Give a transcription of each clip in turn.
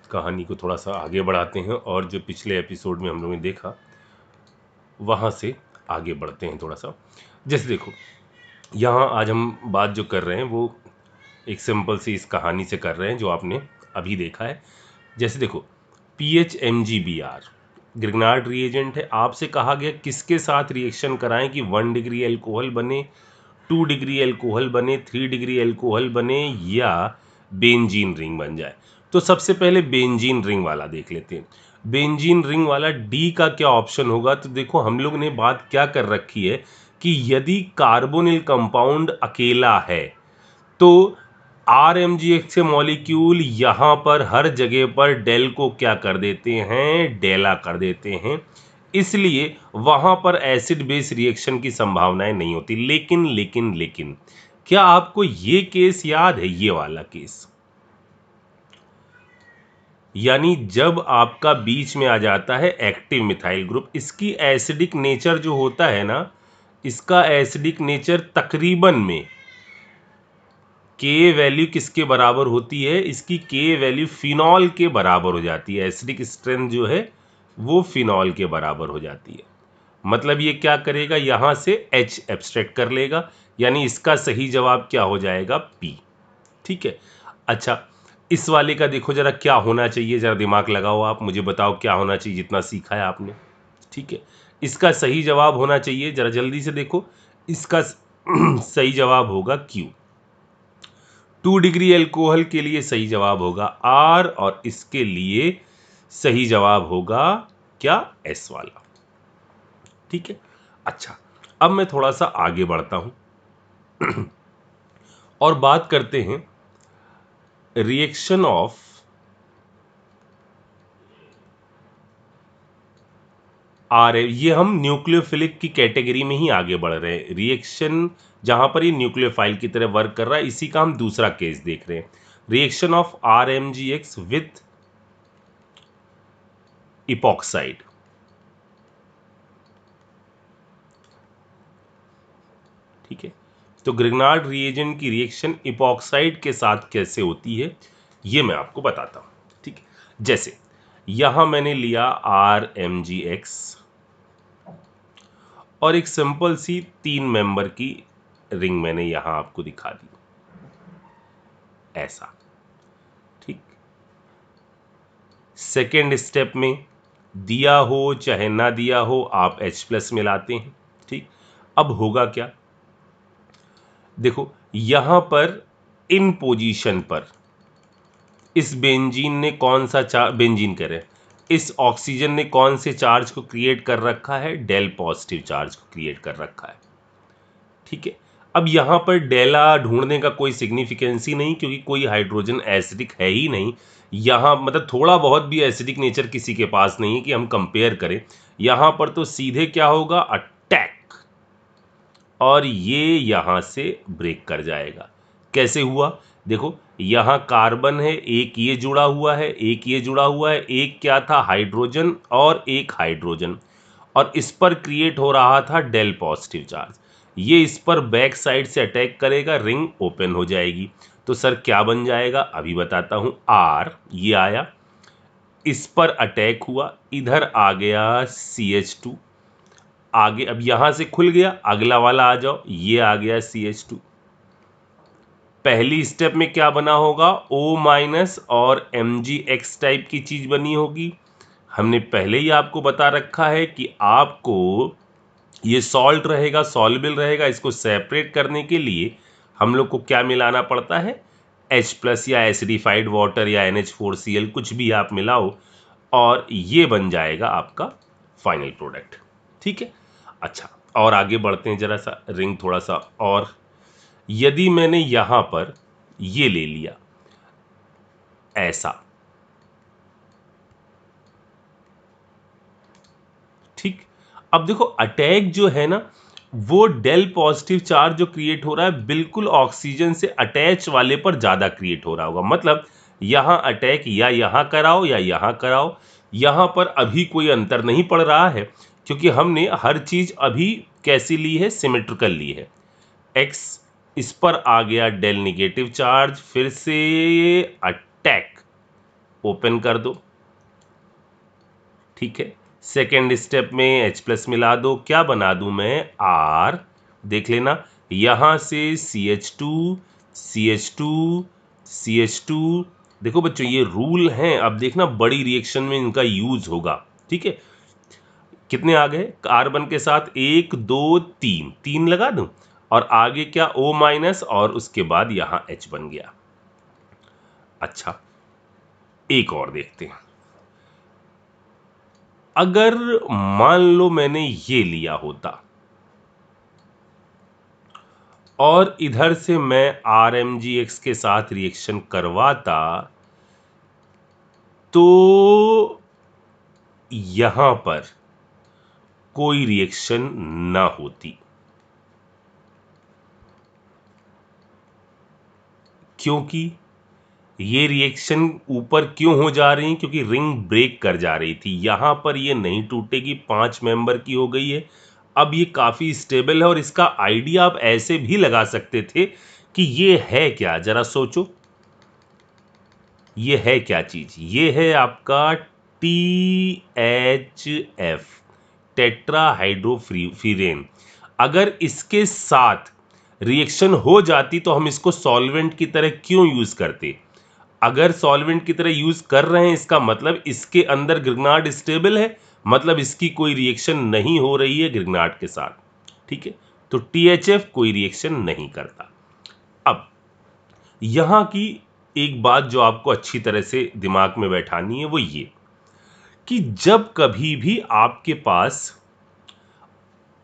कहानी को थोड़ा सा आगे बढ़ाते हैं और जो पिछले एपिसोड में हम लोगों ने देखा वहाँ से आगे बढ़ते हैं थोड़ा सा। जैसे देखो, यहाँ आज हम बात जो कर रहे हैं वो एक सिंपल सी इस कहानी से कर रहे हैं जो आपने अभी देखा है। जैसे देखो, PHMgBr ग्रिग्नार्ड रिएजेंट है। आपसे कहा गया किसके साथ रिएक्शन कराएं कि 1 डिग्री एल्कोहल बने, 2 डिग्री एल्कोहल बने, 3 डिग्री एल्कोहल बने या बेंजीन रिंग बन जाए। तो सबसे पहले बेंजीन रिंग वाला देख लेते हैं। बेंजीन रिंग वाला डी का क्या ऑप्शन होगा? तो देखो, हम लोग ने बात क्या कर रखी है कि यदि कार्बोनिल कंपाउंड अकेला है तो RMgX के मॉलिक्यूल यहाँ पर हर जगह पर डेल को क्या कर देते हैं? डेला कर देते हैं। इसलिए वहां पर एसिड बेस रिएक्शन की संभावनाएं नहीं होती। लेकिन लेकिन लेकिन क्या आपको ये केस याद है? ये वाला केस, यानी जब आपका बीच में आ जाता है एक्टिव मिथाइल ग्रुप, इसकी एसिडिक नेचर जो होता है ना, इसका एसिडिक नेचर तकरीबन में के वैल्यू किसके बराबर होती है? इसकी के वैल्यू फिनॉल के बराबर हो जाती है। एसिडिक स्ट्रेंथ जो है वो फिनॉल के बराबर हो जाती है। मतलब ये क्या करेगा? यहां से H एब्स्ट्रैक्ट कर लेगा, यानी इसका सही जवाब क्या हो जाएगा? P। ठीक है। अच्छा, इस वाले का देखो जरा क्या होना चाहिए, जरा दिमाग लगाओ, आप मुझे बताओ क्या होना चाहिए जितना सीखा है आपने। ठीक है, इसका सही जवाब होना चाहिए, जरा जल्दी से देखो, इसका सही जवाब होगा Q। 2 डिग्री एल्कोहल के लिए सही जवाब होगा R और इसके लिए सही जवाब होगा क्या? S वाला। ठीक है। अच्छा, अब मैं थोड़ा सा आगे बढ़ता हूं और बात करते हैं रिएक्शन ऑफ आर। ये हम न्यूक्लियोफिलिक की कैटेगरी में ही आगे बढ़ रहे हैं। रिएक्शन जहां पर ये न्यूक्लियोफाइल की तरह वर्क कर रहा है, इसी का हम दूसरा केस देख रहे हैं। Reaction of RMgX with epoxide. ठीक है, तो ग्रिग्नार्ड रिएजेंट की रिएक्शन इपॉक्साइड के साथ कैसे होती है ये मैं आपको बताता हूं। ठीक है, जैसे यहां मैंने लिया RMgX और एक सिंपल सी 3 मेंबर की रिंग मैंने यहां आपको दिखा दी, ऐसा। ठीक, सेकेंड स्टेप में दिया हो चाहे ना दिया हो, आप H+ मिलाते हैं। ठीक, अब होगा क्या? देखो, यहां पर इन पोजीशन पर इस बेंजीन ने कौन सा बेंजीन करें, इस ऑक्सीजन ने कौन से चार्ज को क्रिएट कर रखा है? डेल पॉजिटिव चार्ज को क्रिएट कर रखा है। ठीक है, अब यहां पर डेला ढूंढने का कोई सिग्निफिकेंस ही नहीं, क्योंकि कोई हाइड्रोजन एसिडिक है ही नहीं यहां। मतलब थोड़ा बहुत भी एसिडिक नेचर किसी के पास नहीं है कि हम कंपेयर करें। यहां पर तो सीधे क्या होगा? अटैक, और ये यहां से ब्रेक कर जाएगा। कैसे हुआ? देखो, यहां कार्बन है, एक ये जुड़ा हुआ है, एक ये जुड़ा हुआ है, एक क्या था? हाइड्रोजन और एक हाइड्रोजन, और इस पर क्रिएट हो रहा था डेल पॉजिटिव चार्ज। ये इस पर बैक साइड से अटैक करेगा, रिंग ओपन हो जाएगी। तो सर क्या बन जाएगा? अभी बताता हूं। R ये आया, इस पर अटैक हुआ, इधर आ गया CH2। आगे अब यहां से खुल गया, अगला वाला आ जाओ, ये आ गया CH2। पहली स्टेप में क्या बना होगा? O- और MgX टाइप की चीज बनी होगी। हमने पहले ही आपको बता रखा है कि आपको ये सॉल्ट रहेगा, सॉल्युबल रहेगा, इसको सेपरेट करने के लिए हम लोग को क्या मिलाना पड़ता है? H+ या एसिडिफाइड वाटर या NH4Cl, कुछ भी आप मिलाओ और ये बन जाएगा आपका फाइनल प्रोडक्ट। ठीक है। अच्छा, और आगे बढ़ते हैं जरा सा, रिंग थोड़ा सा। और यदि मैंने यहां पर ये ले लिया ऐसा, ठीक, अब देखो अटैक जो है ना, वो डेल पॉजिटिव चार्ज जो क्रिएट हो रहा है बिल्कुल ऑक्सीजन से अटैच वाले पर ज्यादा क्रिएट हो रहा होगा। मतलब यहां अटैक या यहां कराओ या यहां कराओ, यहां पर अभी कोई अंतर नहीं पड़ रहा है, क्योंकि हमने हर चीज अभी कैसी ली है? सिमेट्रिकल ली है। एक्स, इस पर आ गया डेल निगेटिव चार्ज, फिर से अटैक, ओपन कर दो, ठीक है। सेकेंड स्टेप में H+ मिला दो, क्या बना दूं मैं, R, देख लेना, यहां से CH2 CH2 CH2। देखो बच्चों ये रूल हैं, अब देखना बड़ी रिएक्शन में इनका यूज होगा, ठीक है। कितने आ गए कार्बन के साथ, 1 2 3, 3 लगा दूं, और आगे क्या O- और उसके बाद यहां H बन गया। अच्छा, एक और देखते हैं। अगर मान लो मैंने ये लिया होता और इधर से मैं RMgX के साथ रिएक्शन करवाता, तो यहां पर कोई रिएक्शन ना होती। क्योंकि ये रिएक्शन ऊपर क्यों हो जा रही है, क्योंकि रिंग ब्रेक कर जा रही थी। यहां पर ये नहीं टूटेगी, 5 मेंबर की हो गई है। अब ये काफी स्टेबल है, और इसका आइडिया आप ऐसे भी लगा सकते थे कि ये है क्या, जरा सोचो, ये है क्या चीज, ये है आपका THF, टेट्राहाइड्रोफ्यूरेन। अगर इसके साथ रिएक्शन हो जाती तो हम इसको सॉल्वेंट की तरह क्यों यूज करते। अगर सॉल्वेंट की तरह यूज कर रहे हैं, इसका मतलब इसके अंदर ग्रिग्नार्ड स्टेबल है, मतलब इसकी कोई रिएक्शन नहीं हो रही है ग्रिग्नार्ड के साथ, ठीक है। तो THF कोई रिएक्शन नहीं करता। अब यहां की एक बात जो आपको अच्छी तरह से दिमाग में बैठानी है वो ये, कि जब कभी भी आपके पास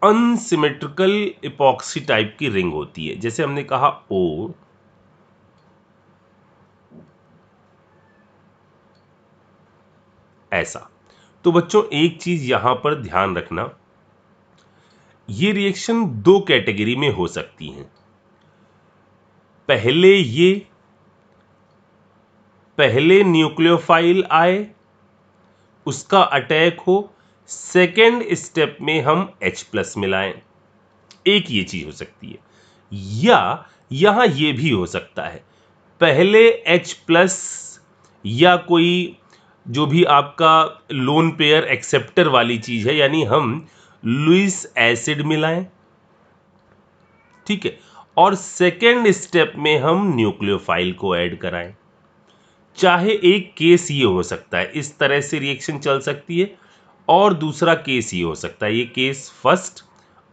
अनसिमेट्रिकल इपॉक्सी टाइप की रिंग होती है, जैसे हमने कहा O, ऐसा, तो बच्चों एक चीज यहां पर ध्यान रखना, ये रिएक्शन दो कैटेगरी में हो सकती हैं। पहले न्यूक्लियोफाइल आए, उसका अटैक हो, सेकेंड स्टेप में हम H+ मिलाएं, एक ये चीज हो सकती है। या यहां ये भी हो सकता है, पहले H+ या कोई जो भी आपका लोन पेयर एक्सेप्टर वाली चीज है, यानी हम लुईस एसिड मिलाएं, ठीक है, और सेकेंड स्टेप में हम न्यूक्लियोफाइल को ऐड कराएं। चाहे एक केस ये हो सकता है, इस तरह से रिएक्शन चल सकती है, और दूसरा केस ये हो सकता है, ये केस फर्स्ट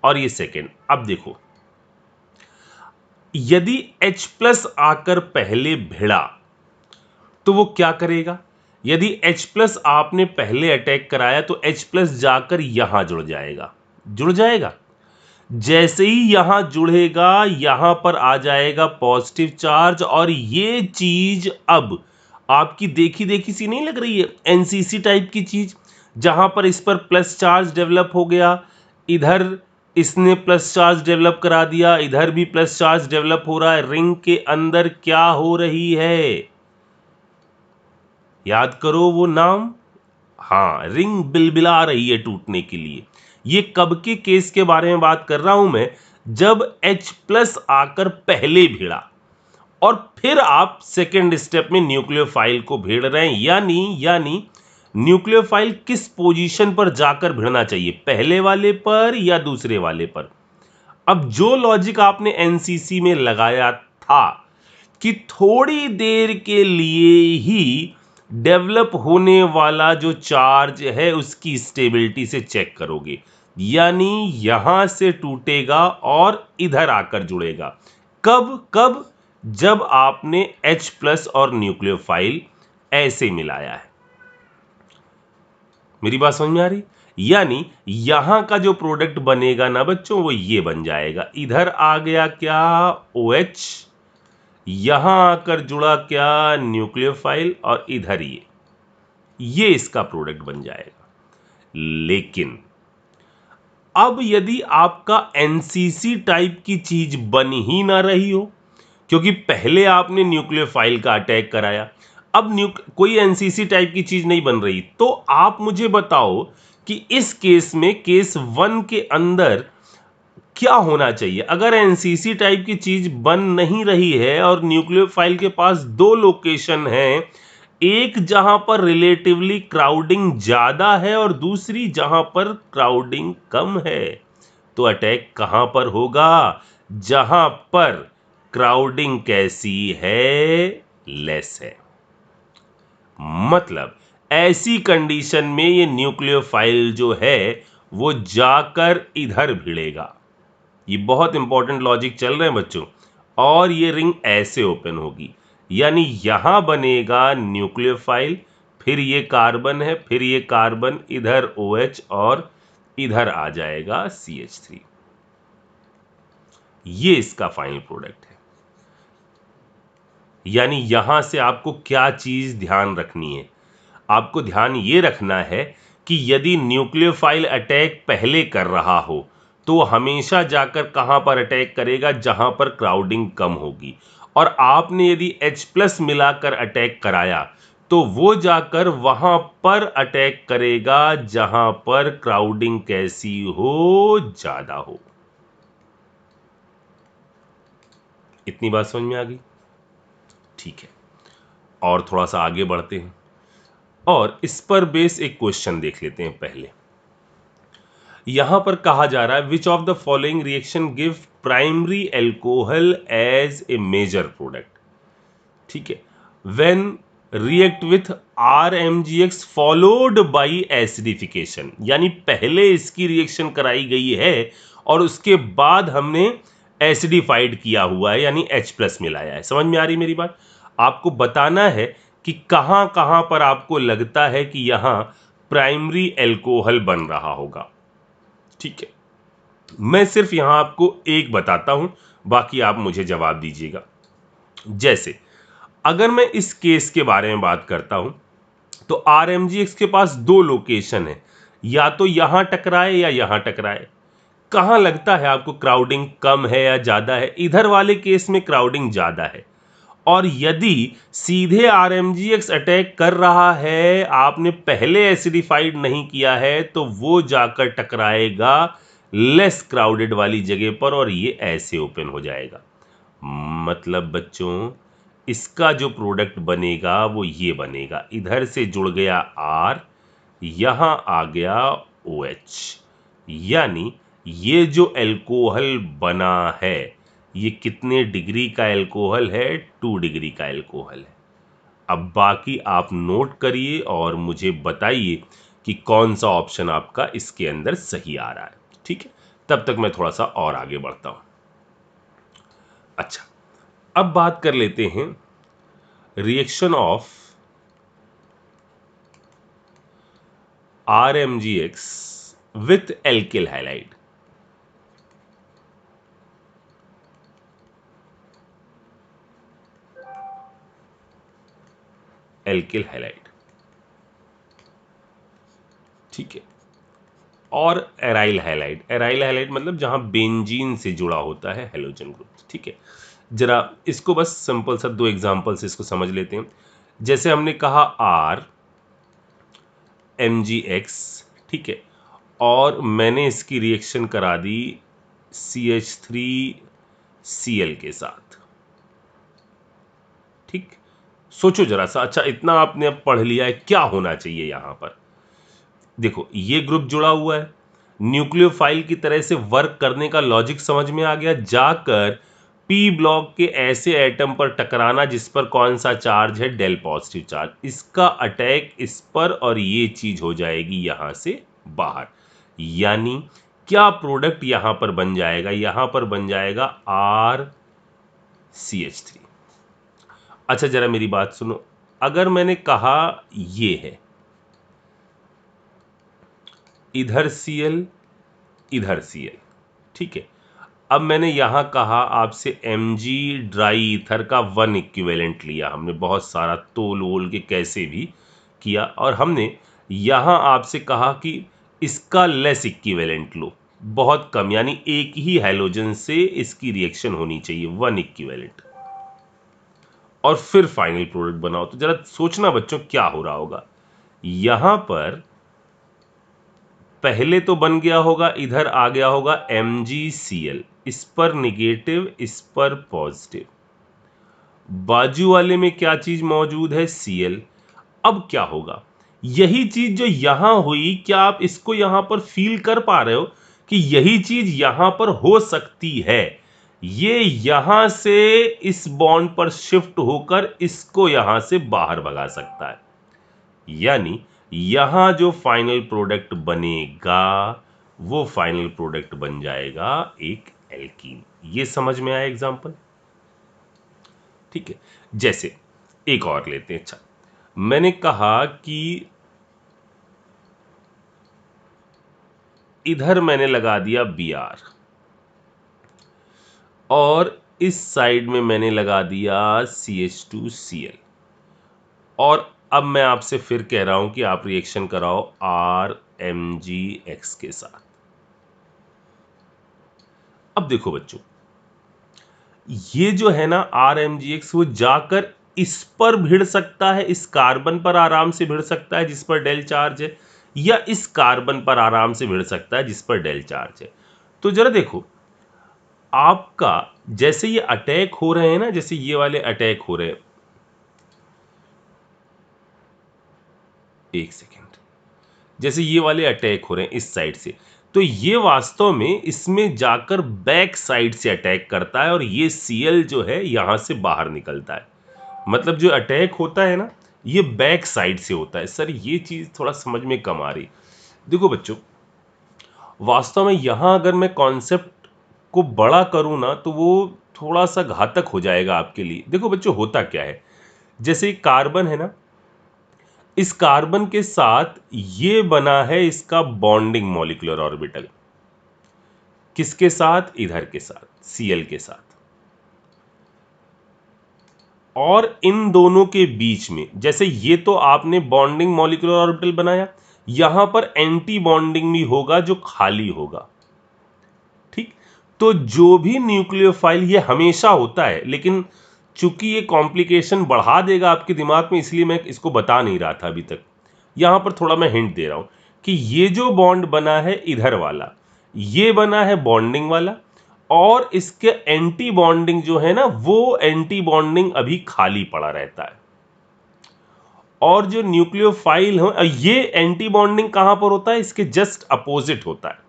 और ये सेकेंड। अब देखो, यदि H+ आकर पहले भिड़ा तो वो क्या करेगा, यदि H+ आपने पहले अटैक कराया तो H+ जाकर यहां जुड़ जाएगा। जैसे ही यहां जुड़ेगा, यहां पर आ जाएगा पॉजिटिव चार्ज, और ये चीज अब आपकी देखी देखी सी नहीं लग रही है, एनसीसी टाइप की चीज, जहां पर इस पर प्लस चार्ज डेवलप हो गया, इधर इसने प्लस चार्ज डेवलप करा दिया, इधर भी प्लस चार्ज डेवलप हो रहा है। रिंग के अंदर क्या हो रही है, याद करो वो नाम, हाँ, रिंग बिलबिला रही है टूटने के लिए। ये कब के केस के बारे में बात कर रहा हूं मैं, जब H+ आकर पहले भिड़ा और फिर आप सेकेंड स्टेप में न्यूक्लियोफाइल को भिड़ रहे हैं। यानी न्यूक्लियोफाइल किस पोजीशन पर जाकर भिड़ना चाहिए, पहले वाले पर या दूसरे वाले पर। अब जो लॉजिक आपने एनसीसी में लगाया था कि थोड़ी देर के लिए ही डेवलप होने वाला जो चार्ज है उसकी स्टेबिलिटी से चेक करोगे, यानी यहां से टूटेगा और इधर आकर जुड़ेगा। कब जब आपने H+ और न्यूक्लियोफाइल ऐसे मिलाया है। मेरी बात समझ में आ रही, यानी यहां का जो प्रोडक्ट बनेगा ना बच्चों, वो ये बन जाएगा। इधर आ गया क्या, OH, यहां आकर जुड़ा क्या, न्यूक्लियोफाइल, और इधर ये इसका प्रोडक्ट बन जाएगा। लेकिन अब यदि आपका एनसीसी टाइप की चीज बन ही ना रही हो, क्योंकि पहले आपने न्यूक्लियोफाइल का अटैक कराया, अब कोई एनसीसी टाइप की चीज नहीं बन रही, तो आप मुझे बताओ कि इस केस में, केस 1 के अंदर क्या होना चाहिए। अगर एनसीसी टाइप की चीज बन नहीं रही है और न्यूक्लियोफाइल के पास दो लोकेशन है, एक जहां पर रिलेटिवली क्राउडिंग ज्यादा है और दूसरी जहां पर क्राउडिंग कम है, तो अटैक कहां पर होगा? जहां पर क्राउडिंग कैसी है? लेस है। मतलब ऐसी कंडीशन में ये न्यूक्लियोफाइल जो है वो जाकर इधर भिड़ेगा। ये बहुत इंपॉर्टेंट लॉजिक चल रहे हैं बच्चों। और ये रिंग ऐसे ओपन होगी, यानी यहां बनेगा न्यूक्लियोफाइल, फिर ये कार्बन है, फिर ये कार्बन इधर OH और इधर आ जाएगा CH3। ये इसका फाइनल प्रोडक्ट है। यानी यहां से आपको क्या चीज ध्यान रखनी है? आपको ध्यान ये रखना है कि यदि न्यूक्लियोफाइल अटैक पहले कर रहा हो तो हमेशा जाकर कहां पर अटैक करेगा? जहां पर क्राउडिंग कम होगी। और आपने यदि H+ मिलाकर अटैक कराया तो वो जाकर वहां पर अटैक करेगा जहां पर क्राउडिंग कैसी हो? ज्यादा हो। इतनी बात समझ में आ गई? ठीक है, और थोड़ा सा आगे बढ़ते हैं और इस पर बेस एक क्वेश्चन देख लेते हैं। पहले यहां पर कहा जा रहा है which of the following reaction give primary alcohol as a major product. ठीक है, when react with RMgX followed by acidification, यानी पहले इसकी रिएक्शन कराई गई है और उसके बाद हमने एसिडिफाइड किया हुआ है, यानी H+ मिलाया है। समझ में आ रही मेरी बात? आपको बताना है कि कहां कहां पर आपको लगता है कि यहां प्राइमरी एल्कोहल बन रहा होगा। ठीक है, मैं सिर्फ यहां आपको एक बताता हूं, बाकी आप मुझे जवाब दीजिएगा। जैसे अगर मैं इस केस के बारे में बात करता हूं तो RMgX के पास दो लोकेशन है, या तो यहां टकराए या यहां टकराए। कहां लगता है आपको क्राउडिंग कम है या ज्यादा है? इधर वाले केस में क्राउडिंग ज्यादा है। और यदि सीधे RMgX अटैक कर रहा है, आपने पहले एसिडिफाइड नहीं किया है, तो वो जाकर टकराएगा लेस क्राउडेड वाली जगह पर और ये ऐसे ओपन हो जाएगा। मतलब बच्चों इसका जो प्रोडक्ट बनेगा वो ये बनेगा, इधर से जुड़ गया R, यहां आ गया OH, यानी ये जो एल्कोहल बना है ये कितने डिग्री का एल्कोहल है? 2 डिग्री का एल्कोहल है। अब बाकी आप नोट करिए और मुझे बताइए कि कौन सा ऑप्शन आपका इसके अंदर सही आ रहा है। ठीक है, तब तक मैं थोड़ा सा और आगे बढ़ता हूं। अच्छा, अब बात कर लेते हैं reaction of RMgX with alkyl halide. Alkyl halide, ठीक है, और एराइल हैलाइड। एराइल हैलाइड मतलब जहां बेंजीन से जुड़ा होता है हेलोजन ग्रुप। ठीक है, जरा इसको बस सिंपल सा दो एग्जांपल से इसको समझ लेते हैं। जैसे हमने कहा RMgX, ठीक है, और मैंने इसकी रिएक्शन करा दी CH3Cl के साथ। ठीक, सोचो जरा सा। अच्छा, इतना आपने अब पढ़ लिया है, क्या होना चाहिए यहां पर? देखो ये ग्रुप जुड़ा हुआ है, न्यूक्लियोफाइल की तरह से वर्क करने का लॉजिक समझ में आ गया। जाकर P ब्लॉक के ऐसे एटम पर टकराना जिस पर कौन सा चार्ज है? डेल पॉजिटिव चार्ज। इसका अटैक इस पर और ये चीज हो जाएगी यहां से बाहर। यानी क्या प्रोडक्ट यहां पर बन जाएगा? यहां पर बन जाएगा RCH3। अच्छा जरा मेरी बात सुनो, अगर मैंने कहा ये है इधर Cl इधर Cl, ठीक है, अब मैंने यहां कहा आपसे Mg ड्राई ईथर का 1 इक्विवेलेंट लिया, हमने बहुत सारा तोल वोल के कैसे भी किया, और हमने यहां आपसे कहा कि इसका लेस इक्विवेलेंट लो, बहुत कम, यानी एक ही हैलोजन से इसकी रिएक्शन होनी चाहिए 1 इक्विवेलेंट, और फिर फाइनल प्रोडक्ट बनाओ। तो जरा सोचना बच्चों क्या हो रहा होगा। यहां पर पहले तो बन गया होगा, इधर आ गया होगा MgCl, इस पर निगेटिव इस पर पॉजिटिव, बाजू वाले में क्या चीज मौजूद है? Cl। अब क्या होगा, यही चीज जो यहां हुई, क्या आप इसको यहां पर फील कर पा रहे हो कि यही चीज यहां पर हो सकती है, ये यहां से इस बॉन्ड पर शिफ्ट होकर इसको यहां से बाहर भगा सकता है। यानी यहां जो फाइनल प्रोडक्ट बनेगा वो फाइनल प्रोडक्ट बन जाएगा एक एल्कीन। ये समझ में आया एग्जांपल? ठीक है, जैसे एक और लेते हैं। अच्छा, मैंने कहा कि इधर मैंने लगा दिया Br और इस साइड में मैंने लगा दिया CH2Cl, और अब मैं आपसे फिर कह रहा हूं कि आप रिएक्शन कराओ RMgX के साथ। अब देखो बच्चों, ये जो है ना RMgX, वो जाकर इस पर भिड़ सकता है, इस कार्बन पर आराम से भिड़ सकता है जिस पर डेल चार्ज है, या इस कार्बन पर आराम से भिड़ सकता है जिस पर डेल चार्ज है। तो जरा देखो, आपका जैसे ये अटैक हो रहे हैं ना, जैसे ये वाले अटैक हो रहे हैं, एक सेकेंड, जैसे ये वाले अटैक हो रहे हैं इस साइड से, तो ये वास्तव में इसमें जाकर बैक साइड से अटैक करता है और ये Cl जो है यहां से बाहर निकलता है। मतलब जो अटैक होता है ना, ये बैक साइड से होता है। सर ये चीज थोड़ा समझ में कम आ रही। देखो बच्चों, वास्तव में यहां अगर मैं कॉन्सेप्ट को बड़ा करूं ना तो वो थोड़ा सा घातक हो जाएगा आपके लिए। देखो बच्चों, होता क्या है, जैसे कार्बन है ना, इस कार्बन के साथ ये बना है इसका बॉन्डिंग मॉलिक्यूलर ऑर्बिटल। किसके साथ? इधर के साथ, Cl के साथ। और इन दोनों के बीच में, जैसे ये तो आपने बॉन्डिंग मॉलिक्यूलर ऑर्बिटल बनाया, यहां पर एंटी बॉन्डिंग भी होगा जो खाली होगा। ठीक, तो जो भी न्यूक्लियोफाइल, ये हमेशा होता है, लेकिन चूंकि ये कॉम्प्लिकेशन बढ़ा देगा आपके दिमाग में, इसलिए मैं इसको बता नहीं रहा था अभी तक। यहां पर थोड़ा मैं हिंट दे रहा हूं कि ये जो बॉन्ड बना है इधर वाला, ये बना है बॉन्डिंग वाला, और इसके एंटी बॉन्डिंग जो है ना, वो एंटी बॉन्डिंग अभी खाली पड़ा रहता है। और जो न्यूक्लियोफाइल है, ये एंटी बॉन्डिंग कहां पर होता है? इसके जस्ट अपोजिट होता है।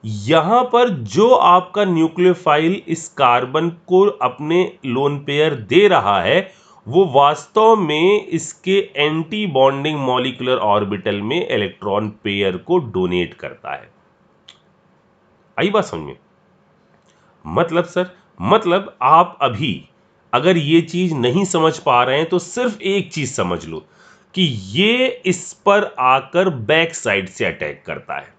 यहां पर जो आपका न्यूक्लियोफाइल इस कार्बन को अपने लोन पेयर दे रहा है, वो वास्तव में इसके एंटी बॉन्डिंग मॉलिक्यूलर ऑर्बिटल में इलेक्ट्रॉन पेयर को डोनेट करता है। आई बात समझ में? मतलब सर, मतलब आप अभी अगर ये चीज नहीं समझ पा रहे हैं तो सिर्फ एक चीज समझ लो कि ये इस पर आकर बैक साइड से अटैक करता है,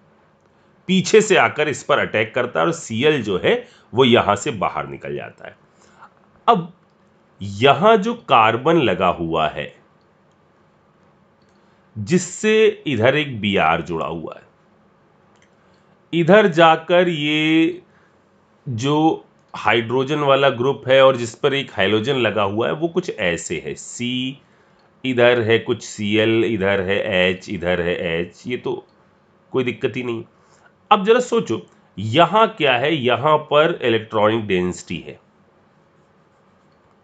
पीछे से आकर इस पर अटैक करता है, और Cl जो है वो यहां से बाहर निकल जाता है। अब यहां जो कार्बन लगा हुआ है, जिससे इधर एक Br जुड़ा हुआ है, इधर जाकर ये जो हाइड्रोजन वाला ग्रुप है और जिस पर एक हाइड्रोजन लगा हुआ है, वो कुछ ऐसे है। C इधर है, कुछ Cl इधर है, H इधर है, H, ये तो कोई दिक्कत ही नहीं। अब जरा सोचो, यहां क्या है? यहां पर इलेक्ट्रॉनिक डेंसिटी है,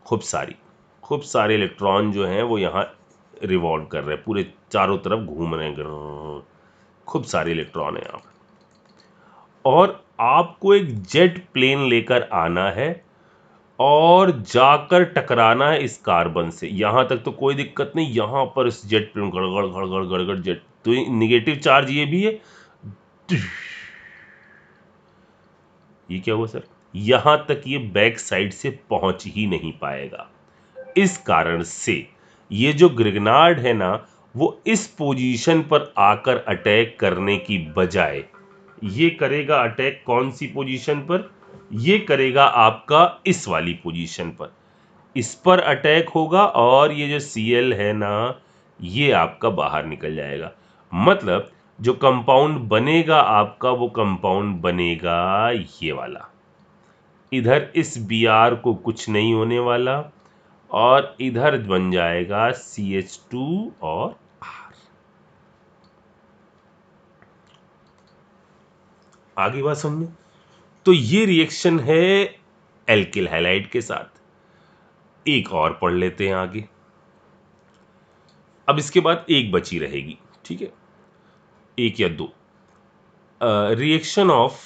खूब सारी, खूब सारे इलेक्ट्रॉन जो हैं वो यहां रिवॉल्व कर रहे हैं, पूरे चारों तरफ घूम रहे हैं, खूब सारे इलेक्ट्रॉन है यहां पर। और आपको एक जेट प्लेन लेकर आना है और जाकर टकराना है इस कार्बन से। यहां तक तो कोई दिक्कत नहीं, यहां पर इस जेट प्लेन गड़गड़ गड़गड़ गड़गड़ जेट, तो निगेटिव चार्ज ये भी है। ये क्या हुआ सर? यहां तक ये बैक साइड से पहुंच ही नहीं पाएगा। इस कारण से ये जो ग्रिग्नार्ड है ना, वो इस पोजीशन पर आकर अटैक करने की बजाय ये करेगा अटैक कौन सी पोजीशन पर? ये करेगा आपका इस वाली पोजीशन पर, इस पर अटैक होगा, और ये जो Cl है ना, ये आपका बाहर निकल जाएगा। मतलब जो कंपाउंड बनेगा आपका, वो कंपाउंड बनेगा ये वाला। इधर इस Br को कुछ नहीं होने वाला, और इधर बन जाएगा CH2 और R। आगे बात समझ में? तो ये रिएक्शन है एल्किल हैलाइड के साथ। एक और पढ़ लेते हैं आगे। अब इसके बाद एक बची रहेगी, ठीक है, एक या दो। Reaction of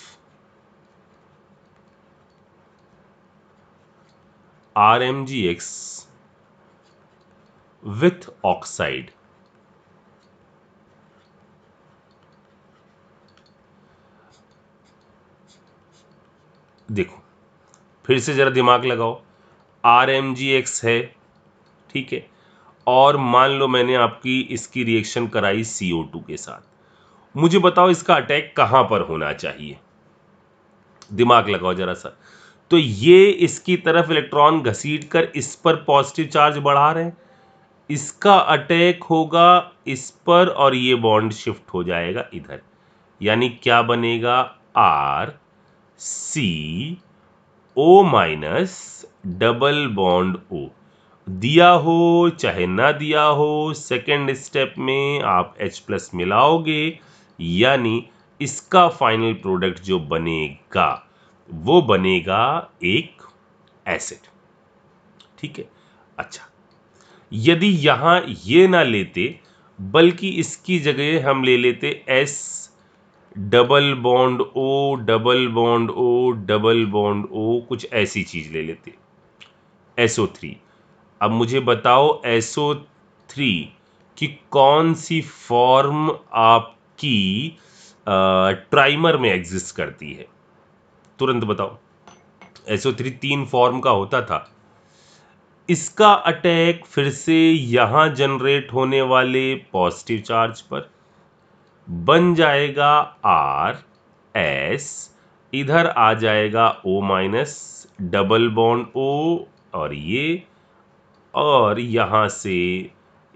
RMgX with oxide. देखो फिर से जरा दिमाग लगाओ, RMgX है, ठीक है, और मान लो मैंने आपकी इसकी रिएक्शन कराई CO2 के साथ, मुझे बताओ इसका अटैक कहां पर होना चाहिए, दिमाग लगाओ जरा सा। तो ये इसकी तरफ इलेक्ट्रॉन घसीट कर इस पर पॉजिटिव चार्ज बढ़ा रहे हैं, इसका अटैक होगा इस पर और ये बॉन्ड शिफ्ट हो जाएगा इधर, यानी क्या बनेगा, RCO- डबल बॉन्ड O। दिया हो चाहे ना दिया हो, सेकेंड स्टेप में आप H+ मिलाओगे, यानी इसका फाइनल प्रोडक्ट जो बनेगा वो बनेगा एक एसिड, ठीक है। अच्छा, यदि यहां ये ना लेते बल्कि इसकी जगह हम ले लेते S double bond O double bond O double bond O, कुछ ऐसी चीज ले लेते, SO3। अब मुझे बताओ SO3 की कौन सी फॉर्म आपकी ट्राइमर में एग्जिस्ट करती है, तुरंत बताओ। SO3 तीन फॉर्म का होता था। इसका अटैक फिर से यहां जनरेट होने वाले पॉजिटिव चार्ज पर बन जाएगा RS, इधर आ जाएगा O- डबल बॉन्ड O और यहां से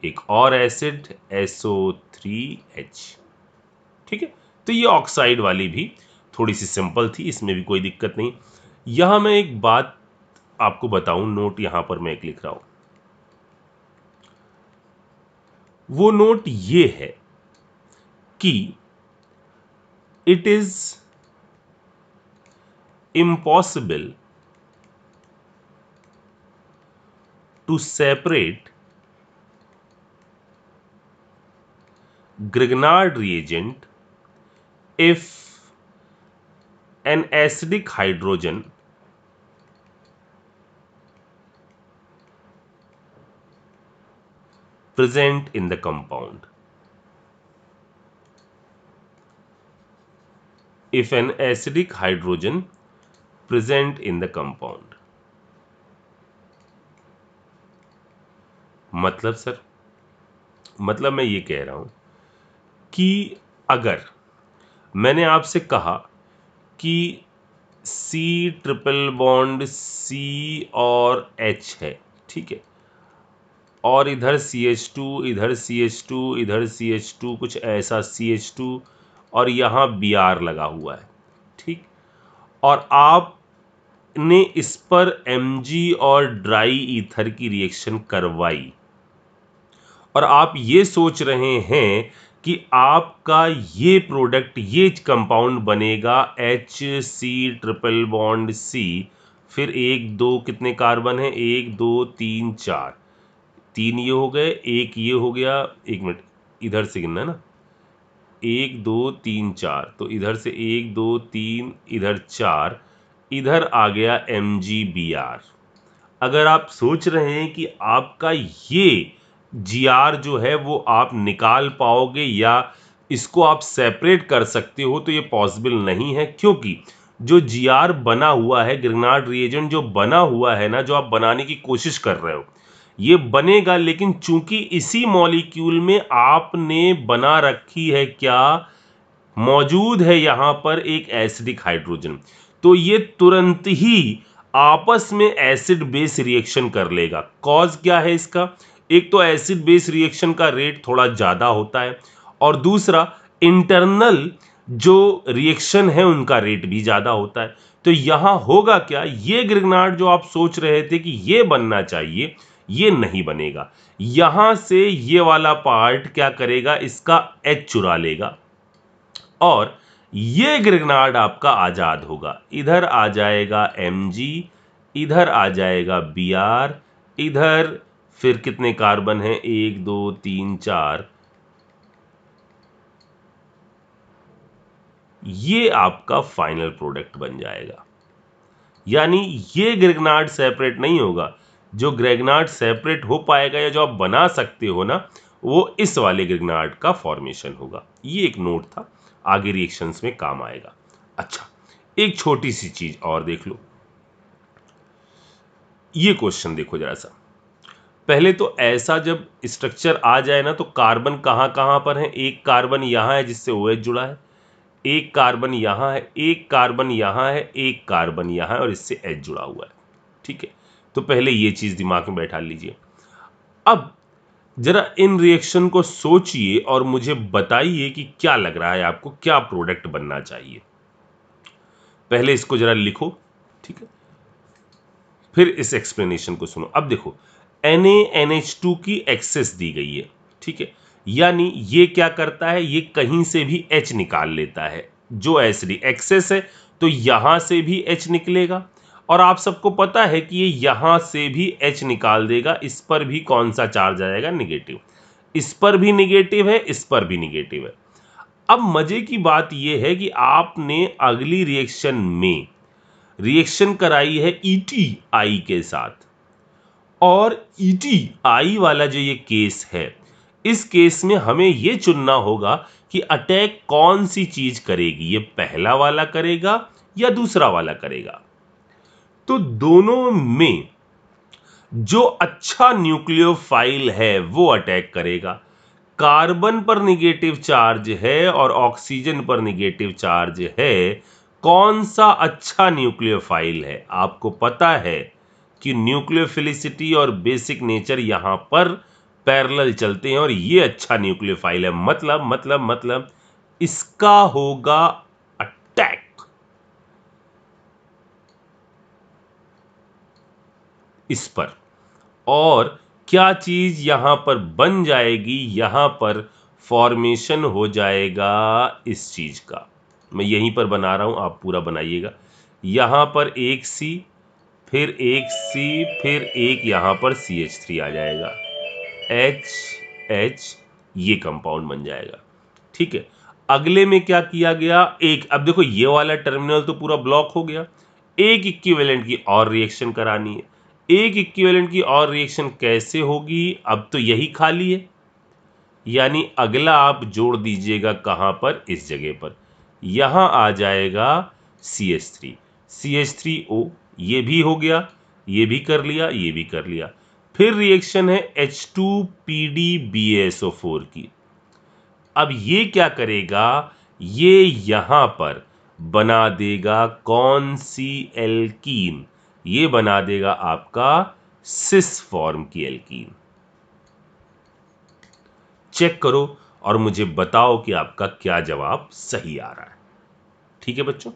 एक और एसिड SO3H, ठीक है। तो ये ऑक्साइड वाली भी थोड़ी सी सिंपल थी, इसमें भी कोई दिक्कत नहीं। यहां मैं एक बात आपको बताऊं, नोट यहां पर मैं एक लिख रहा हूं, वो नोट ये है कि it is impossible to separate Grignard reagent if an acidic hydrogen present in the compound. If an acidic hydrogen present in the compound. मतलब सर, मतलब मैं ये कह रहा हूं कि अगर मैंने आपसे कहा कि C ट्रिपल बॉन्ड C और H है, ठीक है, और इधर CH2 इधर CH2 इधर CH2, कुछ ऐसा CH2 और यहाँ Br लगा हुआ है, ठीक, और आपने इस पर Mg और ड्राई ईथर की रिएक्शन करवाई और आप ये सोच रहे हैं कि आपका ये प्रोडक्ट, ये कंपाउंड बनेगा HC ट्रिपल बॉन्ड C, फिर एक दो कितने कार्बन है, 1 2 3 4, 3 ये हो गए, एक ये हो गया, एक मिनट इधर से गिनना ना, 1 2 3 4, तो इधर से 1 2 3 इधर 4, इधर आ गया MgBr। अगर आप सोच रहे हैं कि आपका ये GR जो है वो आप निकाल पाओगे या इसको आप सेपरेट कर सकते हो, तो ये पॉसिबल नहीं है, क्योंकि जो GR बना हुआ है, ग्रिग्नार्ड रिएजेंट जो बना हुआ है ना, जो आप बनाने की कोशिश कर रहे हो, ये बनेगा, लेकिन चूंकि इसी मॉलिक्यूल में आपने बना रखी है, क्या मौजूद है यहां पर एक एसिडिक हाइड्रोजन, तो ये तुरंत ही आपस में एसिड बेस रिएक्शन कर लेगा। कॉज क्या है इसका, एक तो एसिड बेस रिएक्शन का रेट थोड़ा ज्यादा होता है और दूसरा इंटरनल जो रिएक्शन है उनका रेट भी ज्यादा होता है। तो यहां होगा क्या, ये ग्रिग्नार्ड जो आप सोच रहे थे कि ये बनना चाहिए, ये नहीं बनेगा। यहां से ये वाला पार्ट क्या करेगा, इसका H चुरा लेगा और ये ग्रिग्नार्ड आपका आजाद होगा। इधर आ जाएगा Mg, इधर आ जाएगा Br, इधर फिर कितने कार्बन हैं, 1 2 3 4, ये आपका फाइनल प्रोडक्ट बन जाएगा। यानी ये ग्रेगनार्ड सेपरेट नहीं होगा। जो ग्रेगनार्ड सेपरेट हो पाएगा या जो आप बना सकते हो ना, वो इस वाले ग्रेगनार्ड का फॉर्मेशन होगा। ये एक नोट था, आगे रिएक्शंस में काम आएगा। अच्छा, एक छोटी सी चीज और देख लो, ये क्वेश्चन देखो जरा सा। पहले तो ऐसा जब स्ट्रक्चर आ जाए ना, तो कार्बन कहाँ कहाँ पर है, एक कार्बन यहाँ है जिससे OH जुड़ा है, एक कार्बन यहाँ है, एक कार्बन यहाँ है, एक कार्बन यहाँ है और इससे H जुड़ा हुआ है। ठीक है, तो पहले ये चीज दिमाग में बैठा लीजिए। अब जरा इन रिएक्शन को सोचिए और मुझे बताइए कि क्या लग रहा है आपको, क्या प्रोडक्ट बनना चाहिए। पहले इसको जरा लिखो, ठीक है, फिर इस एक्सप्लेनेशन को सुनो। अब देखो, NaNH2 की एक्सेस दी गई है, ठीक है, यानी ये क्या करता है, ये कहीं से भी H निकाल लेता है। जो एसिड एक्सेस है तो यहां से भी H निकलेगा, और आप सबको पता है कि ये यहां से भी H निकाल देगा। इस पर भी कौन सा चार्ज आएगा, निगेटिव। इस पर भी निगेटिव है, इस पर भी निगेटिव है। अब मजे की बात यह है कि आपने अगली रिएक्शन में रिएक्शन कराई है ETI के साथ, और ETI वाला जो ये केस है, इस केस में हमें ये चुनना होगा कि अटैक कौन सी चीज करेगी, ये पहला वाला करेगा या दूसरा वाला करेगा। तो दोनों में जो अच्छा न्यूक्लियोफाइल है वो अटैक करेगा। कार्बन पर निगेटिव चार्ज है और ऑक्सीजन पर निगेटिव चार्ज है, कौन सा अच्छा न्यूक्लियोफाइल है। आपको पता है कि न्यूक्लियोफिलिसिटी और बेसिक नेचर यहां पर पैरेलल चलते हैं, और ये अच्छा न्यूक्लियोफाइल है। मतलब इसका होगा अटैक इस पर। और क्या चीज यहां पर बन जाएगी, यहां पर फॉर्मेशन हो जाएगा इस चीज का। मैं यहीं पर बना रहा हूं, आप पूरा बनाइएगा। यहां पर एक C, फिर एक C, फिर एक यहां पर CH3 आ जाएगा, H, ये कंपाउंड बन जाएगा। ठीक है, अगले में क्या किया गया, एक, अब देखो ये वाला टर्मिनल तो पूरा ब्लॉक हो गया। एक इक्विवेलेंट की और रिएक्शन करानी है। एक इक्विवेलेंट की और रिएक्शन कैसे होगी, अब तो यही खाली है, यानी अगला आप जोड़ दीजिएगा कहां पर, इस जगह पर। यहां आ जाएगा CH3, CH3O, ये भी हो गया, ये भी कर लिया, ये भी कर लिया। फिर रिएक्शन है H2PdBaSO4 की। अब ये क्या करेगा, ये यहां पर बना देगा कौन सी एल्कीन, ये बना देगा आपका सिस फॉर्म की एल्कीन। चेक करो और मुझे बताओ कि आपका क्या जवाब सही आ रहा है। ठीक है बच्चों।